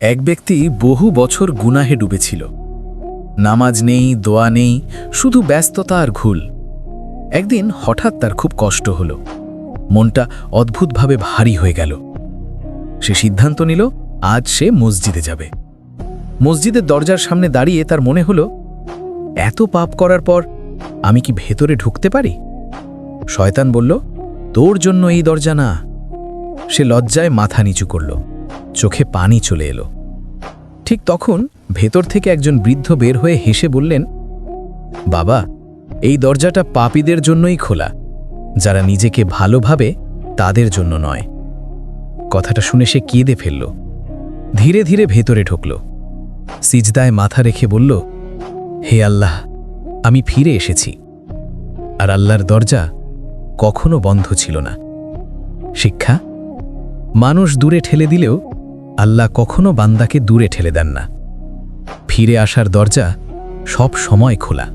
এক ব্যক্তি বহু বছর গুনাহে ডুবেছিল। নামাজ নেই, দোয়া নেই, শুধু ব্যস্ততা আর ঘুল। একদিন হঠাৎ তার খুব কষ্ট হলো, মনটা অদ্ভুতভাবে ভারী হয়ে গেল। সে সিদ্ধান্ত নিল আজ সে মসজিদে যাবে। মসজিদের দরজার সামনে দাঁড়িয়ে তার মনে হলো, এত পাপ করার পর আমি কি ভেতরে ঢুকতে পারি? শয়তান বলল, তোর জন্য এই দরজা না। সে লজ্জায় মাথা নিচু করল, চোখে পানি চলে এলো। ঠিক তখন ভেতর থেকে একজন বৃদ্ধ বের হয়ে হেসে বললেন, বাবা, এই দরজাটা পাপীদের জন্যই খোলা, যারা নিজেকে ভালোভাবে তাদের জন্য নয়। কথাটা শুনে সে কেঁদে ফেলল। ধীরে ধীরে ভেতরে ঢুকল, সিজদায় মাথা রেখে বলল, হে আল্লাহ, আমি ফিরে এসেছি। আর আল্লাহর দরজা কখনো বন্ধ ছিল না। শিক্ষা: মানুষ দূরে ঠেলে দিলেও আল্লাহ কখনো বান্দাকে দূরে ঠেলে দেন না। ফিরে আসার দরজা সব সময় খোলা।